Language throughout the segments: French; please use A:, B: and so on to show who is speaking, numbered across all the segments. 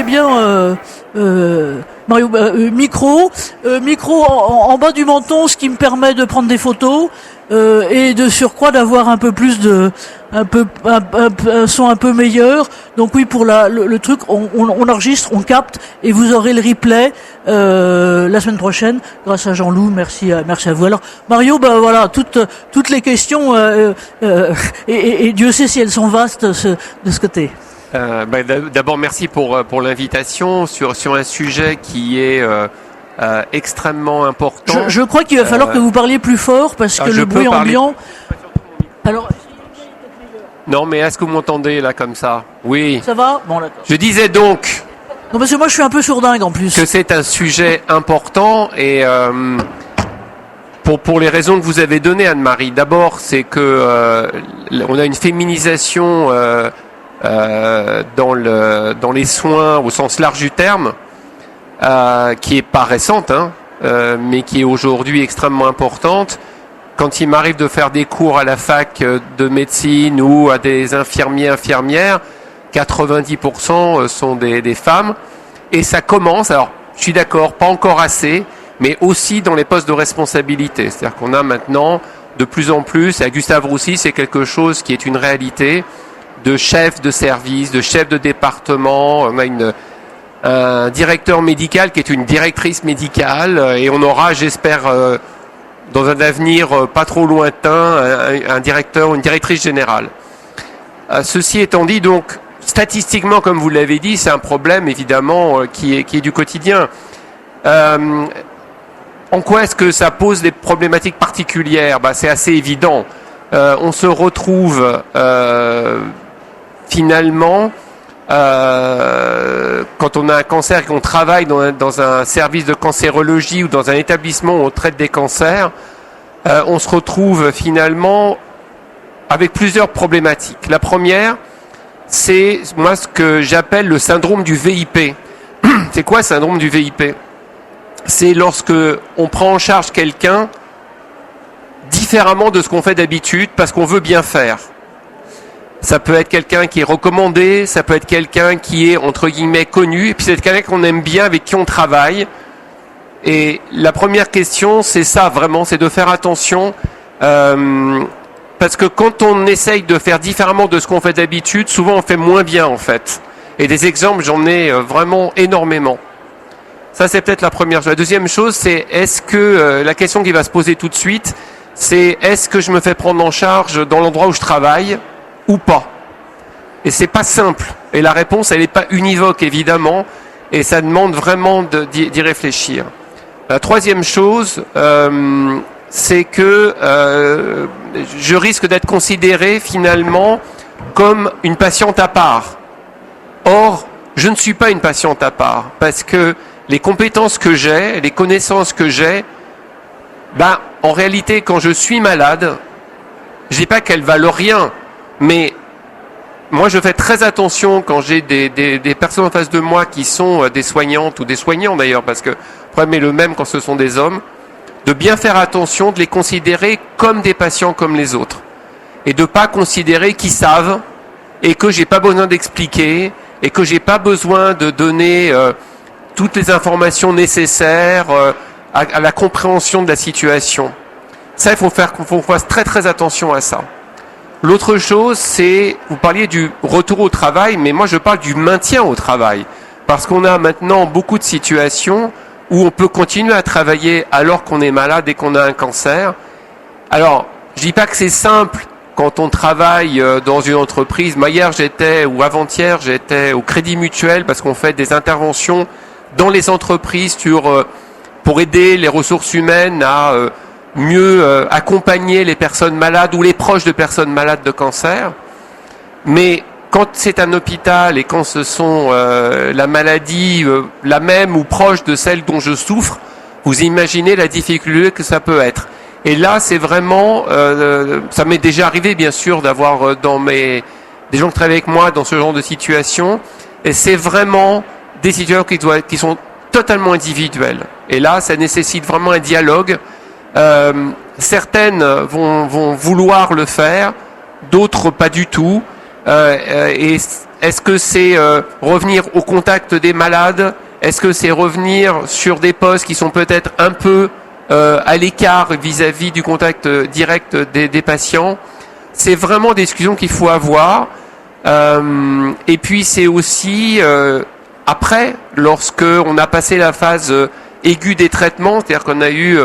A: bien, Mario, micro en bas du menton, ce qui me permet de prendre des photos et de surcroît d'avoir un peu plus un son un peu meilleur. Donc oui, pour le truc, on enregistre, on capte et vous aurez le replay la semaine prochaine grâce à Jean-Loup. Merci à vous. Alors Mario, voilà, toutes les questions et Dieu sait si elles sont vastes de ce côté.
B: D'abord, merci pour l'invitation sur un sujet qui est extrêmement important.
A: Je crois qu'il va falloir que vous parliez plus fort parce que le bruit ambiant. Alors.
B: Non, mais est-ce que vous m'entendez là comme ça? Oui.
A: Ça va? Bon, d'accord.
B: Je disais donc.
A: Non, parce que moi je suis un peu sourdingue en plus.
B: Que c'est un sujet important et pour les raisons que vous avez données, Anne-Marie. D'abord, c'est que on a une féminisation dans les soins au sens large du terme, qui est pas récente, mais qui est aujourd'hui extrêmement importante. Quand il m'arrive de faire des cours à la fac de médecine ou à des infirmières, 90% sont des femmes. Et ça commence, alors je suis d'accord, pas encore assez, mais aussi dans les postes de responsabilité. C'est-à-dire qu'on a maintenant de plus en plus, et à Gustave Roussy, c'est quelque chose qui est une réalité, de chef de service, de chef de département. On a un directeur médical qui est une directrice médicale et on aura, j'espère, dans un avenir pas trop lointain, un directeur ou une directrice générale. Ceci étant dit, donc, statistiquement, comme vous l'avez dit, c'est un problème évidemment qui est du quotidien. En quoi est-ce que ça pose des problématiques particulières? C'est assez évident. On se retrouve finalement, quand on a un cancer et qu'on travaille dans un service de cancérologie ou dans un établissement où on traite des cancers, on se retrouve finalement avec plusieurs problématiques. La première, c'est moi ce que j'appelle le syndrome du VIP. C'est quoi le syndrome du VIP? C'est lorsque on prend en charge quelqu'un différemment de ce qu'on fait d'habitude parce qu'on veut bien faire. Ça peut être quelqu'un qui est recommandé, ça peut être quelqu'un qui est entre guillemets connu, et puis c'est quelqu'un qu'on aime bien, avec qui on travaille. Et la première question, c'est ça vraiment, c'est de faire attention, parce que quand on essaye de faire différemment de ce qu'on fait d'habitude, souvent on fait moins bien en fait. Et des exemples, j'en ai vraiment énormément. Ça, c'est peut-être la première chose. La deuxième chose, c'est est-ce que la question qui va se poser tout de suite, c'est est-ce que je me fais prendre en charge dans l'endroit où je travaille ou pas? Et c'est pas simple. Et la réponse, elle n'est pas univoque, évidemment, et ça demande vraiment d'y réfléchir. La troisième chose, c'est que je risque d'être considéré finalement comme une patiente à part. Or, je ne suis pas une patiente à part, parce que les compétences que j'ai, les connaissances que j'ai, en réalité, quand je suis malade, je dis pas qu'elles valent rien, mais moi je fais très attention quand j'ai des personnes en face de moi qui sont des soignantes ou des soignants d'ailleurs, parce que le problème est le même quand ce sont des hommes, de bien faire attention, de les considérer comme des patients comme les autres, et de pas considérer qu'ils savent, et que j'ai pas besoin d'expliquer, et que j'ai pas besoin de donner toutes les informations nécessaires à la compréhension de la situation. Ça, il faut qu'on fasse très très attention à ça. L'autre chose, c'est, vous parliez du retour au travail, mais moi je parle du maintien au travail. Parce qu'on a maintenant beaucoup de situations où on peut continuer à travailler alors qu'on est malade et qu'on a un cancer. Alors, je dis pas que c'est simple quand on travaille dans une entreprise. Moi, hier, ou avant-hier, j'étais au Crédit Mutuel parce qu'on fait des interventions dans les entreprises pour aider les ressources humaines à mieux accompagner les personnes malades ou les proches de personnes malades de cancer. Mais quand c'est un hôpital et quand ce sont la maladie la même ou proche de celle dont je souffre, vous imaginez la difficulté que ça peut être. Et là, c'est vraiment, ça m'est déjà arrivé bien sûr d'avoir des gens qui travaillent avec moi dans ce genre de situation, et c'est vraiment des situations qui sont totalement individuelles. Et là, ça nécessite vraiment un dialogue. Certaines vont vouloir le faire, d'autres pas du tout. Et est-ce que c'est revenir au contact des malades? Est-ce que c'est revenir sur des postes qui sont peut-être un peu à l'écart vis-à-vis du contact direct des patients? C'est vraiment des discussions qu'il faut avoir. Et puis c'est aussi après, lorsque on a passé la phase aiguë des traitements, c'est-à-dire qu'on a eu,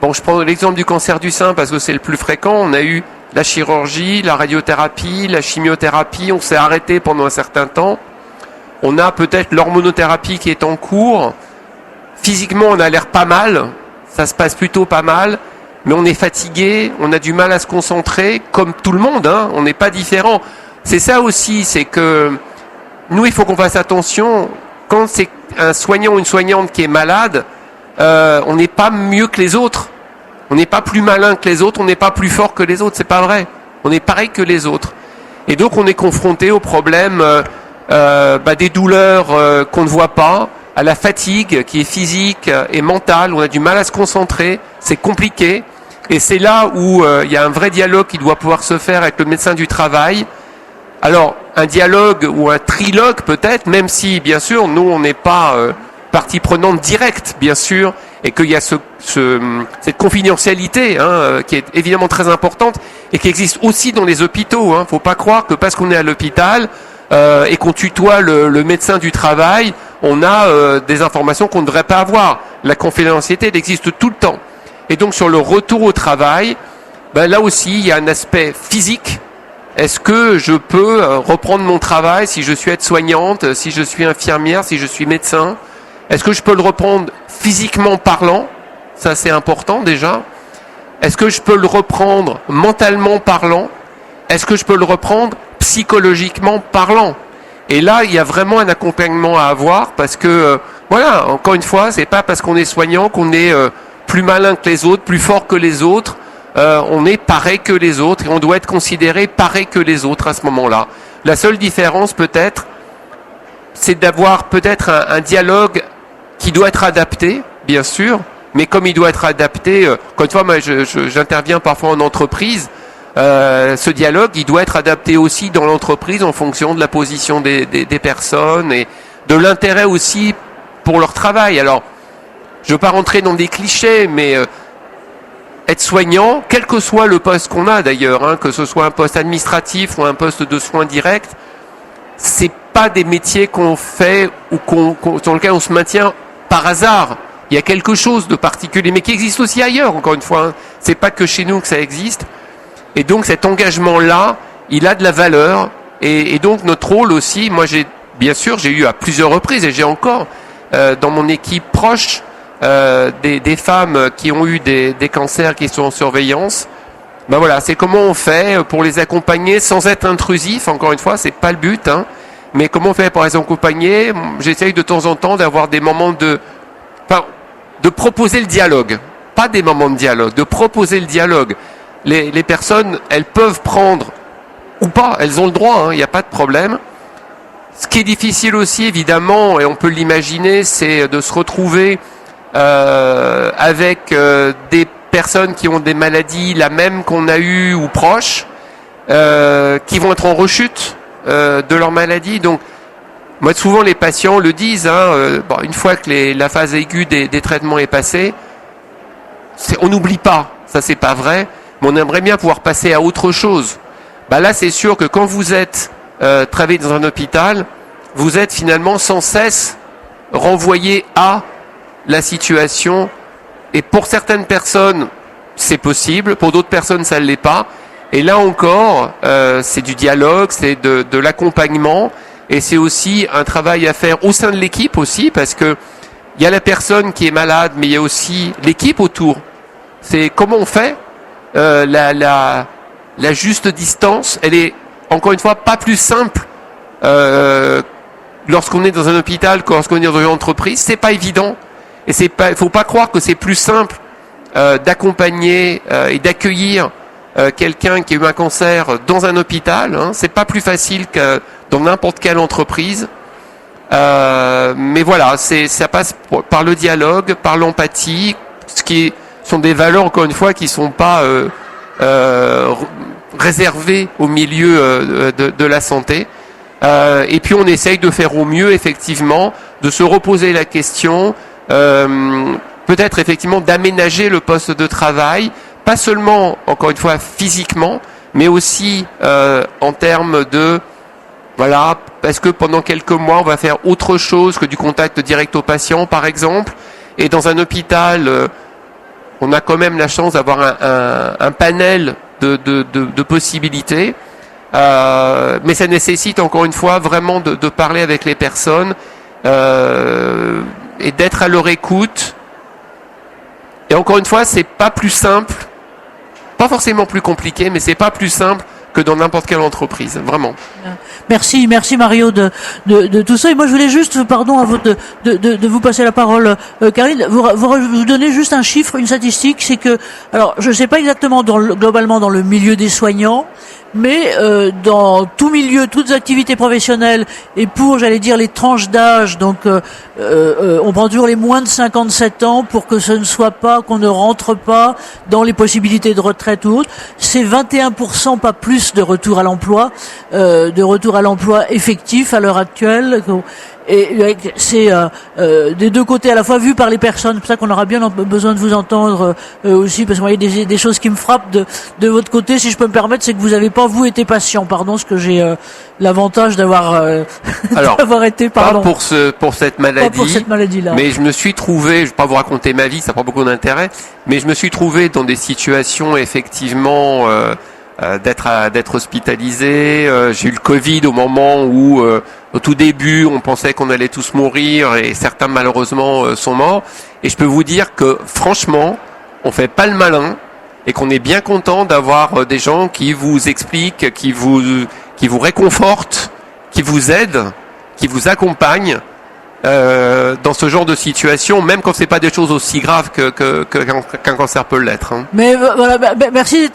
B: bon, je prends l'exemple du cancer du sein parce que c'est le plus fréquent, on a eu la chirurgie, la radiothérapie, la chimiothérapie, on s'est arrêté pendant un certain temps. On a peut-être l'hormonothérapie qui est en cours. Physiquement, on a l'air pas mal, ça se passe plutôt pas mal, mais on est fatigué, on a du mal à se concentrer, comme tout le monde, hein, on n'est pas différent. C'est ça aussi, c'est que nous, il faut qu'on fasse attention. Quand c'est un soignant ou une soignante qui est malade, on n'est pas mieux que les autres. On n'est pas plus malin que les autres, on n'est pas plus fort que les autres, c'est pas vrai. On est pareil que les autres. Et donc on est confronté au problème des douleurs qu'on ne voit pas, à la fatigue qui est physique et mentale, on a du mal à se concentrer, c'est compliqué. Et c'est là où il y a un vrai dialogue qui doit pouvoir se faire avec le médecin du travail. Alors, un dialogue ou un trilogue peut-être, même si, bien sûr, nous, on n'est pas partie prenante directe, bien sûr, et qu'il y a cette confidentialité qui est évidemment très importante et qui existe aussi dans les hôpitaux. Faut pas croire que parce qu'on est à l'hôpital et qu'on tutoie le médecin du travail, on a des informations qu'on ne devrait pas avoir. La confidentialité, elle existe tout le temps. Et donc, sur le retour au travail, là aussi, il y a un aspect physique. Est-ce que je peux reprendre mon travail si je suis aide-soignante, si je suis infirmière, si je suis médecin? Est-ce que je peux le reprendre physiquement parlant? Ça, c'est important déjà. Est-ce que je peux le reprendre mentalement parlant? Est-ce que je peux le reprendre psychologiquement parlant? Et là, il y a vraiment un accompagnement à avoir parce que, voilà, encore une fois, c'est pas parce qu'on est soignant qu'on est plus malin que les autres, plus fort que les autres. On est pareil que les autres et on doit être considéré pareil que les autres à ce moment-là. La seule différence peut-être, c'est d'avoir peut-être un dialogue qui doit être adapté, bien sûr, mais comme il doit être adapté, encore une fois, moi j'interviens parfois en entreprise, ce dialogue, il doit être adapté aussi dans l'entreprise en fonction de la position des personnes et de l'intérêt aussi pour leur travail. Alors, je ne veux pas rentrer dans des clichés, mais être soignant, quel que soit le poste qu'on a d'ailleurs, que ce soit un poste administratif ou un poste de soins directs, c'est pas des métiers qu'on fait ou sur lesquels on se maintient par hasard. Il y a quelque chose de particulier, mais qui existe aussi ailleurs, encore une fois. C'est pas que chez nous que ça existe. Et donc cet engagement-là, il a de la valeur. Et donc notre rôle aussi, moi j'ai eu à plusieurs reprises, et j'ai encore dans mon équipe proche, des femmes qui ont eu des cancers qui sont en surveillance. Voilà, c'est comment on fait pour les accompagner sans être intrusif. Encore une fois, c'est pas le but, mais comment on fait pour les accompagner? J'essaye de temps en temps d'avoir des moments de proposer le dialogue, pas des moments de dialogue, de proposer le dialogue. Les personnes, elles peuvent prendre ou pas, elles ont le droit, il n'y a pas de problème. Ce qui est difficile aussi, évidemment, et on peut l'imaginer, c'est de se retrouver avec des personnes qui ont des maladies la même qu'on a eues ou proches, qui vont être en rechute de leur maladie. Donc, moi, souvent les patients le disent, une fois que la phase aiguë des traitements est passée, on n'oublie pas, ça c'est pas vrai, mais on aimerait bien pouvoir passer à autre chose. Là, c'est sûr que quand vous êtes travaillé dans un hôpital, vous êtes finalement sans cesse renvoyé à la situation, et pour certaines personnes c'est possible, pour d'autres personnes ça ne l'est pas, et là encore c'est du dialogue, c'est de l'accompagnement, et c'est aussi un travail à faire au sein de l'équipe aussi, parce que il y a la personne qui est malade, mais il y a aussi l'équipe autour. C'est comment on fait la juste distance, elle est encore une fois pas plus simple lorsqu'on est dans un hôpital que lorsqu'on est dans une entreprise, c'est pas évident. Et il faut pas croire que c'est plus simple d'accompagner et d'accueillir quelqu'un qui a eu un cancer dans un hôpital. C'est pas plus facile que dans n'importe quelle entreprise. Mais voilà, ça passe par le dialogue, par l'empathie, ce qui sont des valeurs encore une fois qui sont pas réservé au milieu de la santé. Et puis on essaye de faire au mieux, effectivement, de se reposer la question, peut-être effectivement d'aménager le poste de travail, pas seulement, encore une fois, physiquement, mais aussi en termes de, voilà, est-ce que pendant quelques mois, on va faire autre chose que du contact direct au patient, par exemple. Et dans un hôpital, on a quand même la chance d'avoir un panel de possibilités. Mais ça nécessite encore une fois vraiment de parler avec les personnes et d'être à leur écoute. Et encore une fois, c'est pas plus simple, pas forcément plus compliqué, mais c'est pas plus simple que dans n'importe quelle entreprise, vraiment.
A: Merci Mario de tout ça. Et moi, je voulais juste, pardon à vous de vous passer la parole, Caroline, vous donner juste un chiffre, une statistique, c'est que, alors, je ne sais pas exactement globalement dans le milieu des soignants, mais dans tout milieu, toutes activités professionnelles, et pour, j'allais dire, les tranches d'âge, donc on prend toujours les moins de 57 ans pour que ce ne soit pas, qu'on ne rentre pas dans les possibilités de retraite ou autre. C'est 21%, pas plus, de retour à l'emploi effectif à l'heure actuelle. Et c'est des deux côtés à la fois vu par les personnes. C'est pour ça qu'on aura bien besoin de vous entendre aussi, parce qu'il y a des choses qui me frappent de votre côté, si je peux me permettre, c'est que vous n'avez pas, vous, été patient. Pardon, parce que j'ai l'avantage d'avoir d'avoir été, pardon.
B: Pas pour cette maladie.
A: Pas pour cette maladie-là.
B: Mais je me suis trouvé, je ne vais pas vous raconter ma vie, ça n'a pas beaucoup d'intérêt, mais je me suis trouvé dans des situations effectivement d'être hospitalisé. J'ai eu le Covid au moment où, au tout début, on pensait qu'on allait tous mourir et certains malheureusement sont morts. Et je peux vous dire que franchement, on fait pas le malin et qu'on est bien content d'avoir des gens qui vous expliquent, qui vous réconfortent, qui vous aident, qui vous accompagnent. Dans ce genre de situation, même quand c'est pas des choses aussi graves qu'un cancer peut l'être. Hein.
A: Mais voilà, merci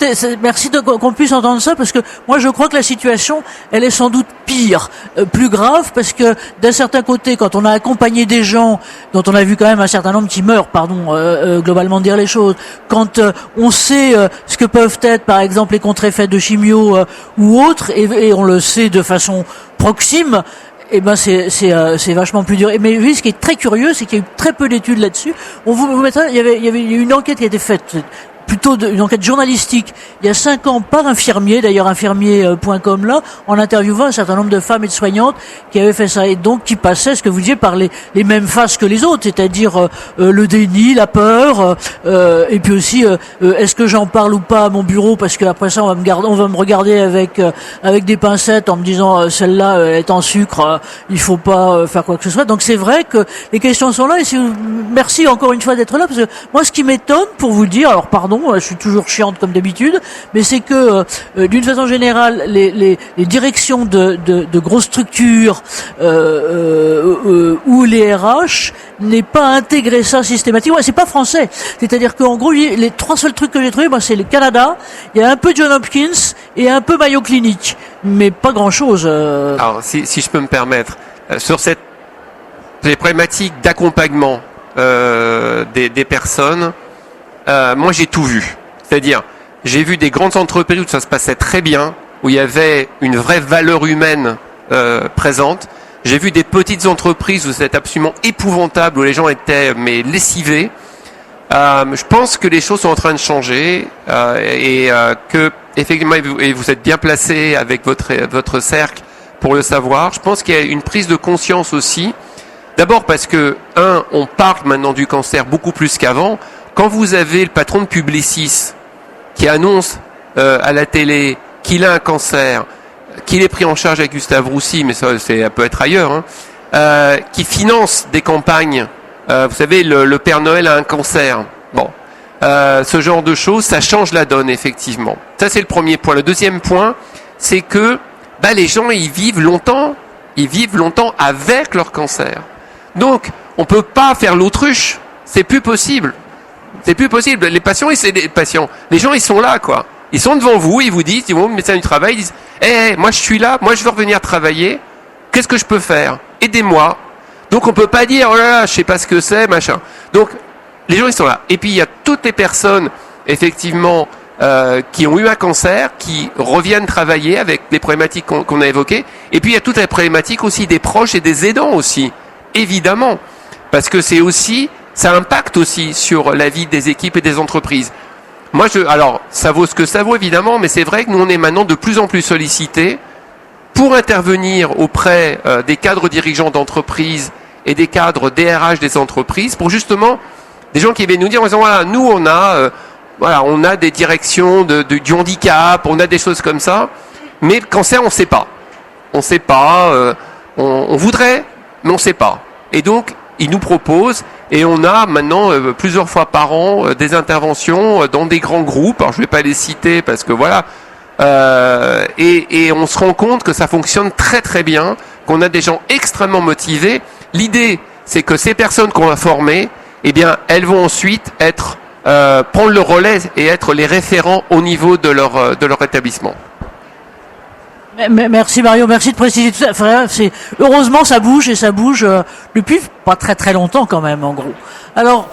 A: qu'on puisse entendre ça, parce que moi je crois que la situation, elle est sans doute pire, plus grave, parce que d'un certain côté, quand on a accompagné des gens dont on a vu quand même un certain nombre qui meurent, globalement dire les choses, quand on sait ce que peuvent être par exemple les contre-effets de chimio ou autres, et on le sait de façon proxime, eh ben c'est vachement plus dur. Mais oui, ce qui est très curieux, c'est qu'il y a eu très peu d'études là-dessus. On vous mettra, il y a eu une enquête qui a été faite, plutôt une enquête journalistique, il y a 5 ans par infirmier, d'ailleurs infirmier.com là, en interviewant un certain nombre de femmes et de soignantes qui avaient fait ça, et donc qui passaient, ce que vous disiez, par les mêmes phases que les autres, c'est-à-dire le déni, la peur, et puis aussi est-ce que j'en parle ou pas à mon bureau, parce qu'après ça on va me regarder avec des pincettes en me disant celle-là elle est en sucre, il faut pas faire quoi que ce soit. Donc c'est vrai que les questions sont là, et merci encore une fois d'être là, parce que moi ce qui m'étonne, pour vous dire, alors pardon, je suis toujours chiante comme d'habitude, mais c'est que d'une façon générale, les directions de grosses structures ou les RH n'aient pas intégré ça systématiquement. C'est pas français. C'est-à-dire qu'en gros, les 3 seuls trucs que j'ai trouvés, moi, c'est le Canada, il y a un peu Johns Hopkins et un peu Mayo Clinic, mais pas grand-chose.
B: Alors, si je peux me permettre, sur les problématiques d'accompagnement des personnes, moi j'ai tout vu. C'est-à-dire, j'ai vu des grandes entreprises où ça se passait très bien, où il y avait une vraie valeur humaine présente. J'ai vu des petites entreprises où c'était absolument épouvantable, où les gens étaient lessivés. Je pense que les choses sont en train de changer et que effectivement, et vous êtes bien placé avec votre cercle pour le savoir. Je pense qu'il y a une prise de conscience aussi. D'abord parce que, on parle maintenant du cancer beaucoup plus qu'avant. Quand vous avez le patron de Publicis qui annonce à la télé qu'il a un cancer, qu'il est pris en charge avec Gustave Roussy, mais ça peut être ailleurs, qui finance des campagnes, vous savez, le Père Noël a un cancer. Bon, ce genre de choses, ça change la donne, effectivement. Ça, c'est le premier point. Le deuxième point, c'est que les gens, ils vivent longtemps avec leur cancer. Donc, on peut pas faire l'autruche. C'est plus possible. C'est plus possible. Les patients, les gens, ils sont là, quoi. Ils sont devant vous, ils vous disent, ils vont au médecin du travail, ils disent, moi je suis là, moi je veux revenir travailler. Qu'est-ce que je peux faire? Aidez-moi. Donc on peut pas dire, oh là là, je sais pas ce que c'est, machin. Donc les gens, ils sont là. Et puis il y a toutes les personnes, effectivement, qui ont eu un cancer, qui reviennent travailler avec les problématiques qu'on a évoquées. Et puis il y a toute la problématique aussi des proches et des aidants aussi, évidemment, parce que ça impacte aussi sur la vie des équipes et des entreprises. Moi, alors ça vaut ce que ça vaut évidemment, mais c'est vrai que nous on est maintenant de plus en plus sollicités pour intervenir auprès des cadres dirigeants d'entreprises et des cadres DRH des entreprises, pour justement des gens qui viennent nous dire en disant voilà, nous on a des directions du handicap, on a des choses comme ça, mais le cancer, on ne sait pas. On ne sait pas, on voudrait, mais on ne sait pas. Et donc, ils nous proposent, et on a maintenant plusieurs fois par an des interventions dans des grands groupes. Alors, je ne vais pas les citer parce que voilà. Et on se rend compte que ça fonctionne très très bien, qu'on a des gens extrêmement motivés. L'idée, c'est que ces personnes qu'on va former, eh bien, elles vont ensuite prendre le relais et être les référents au niveau de leur établissement.
A: Merci Mario, merci de préciser tout ça. Enfin, heureusement ça bouge et ça bouge depuis pas très très longtemps quand même en gros. Alors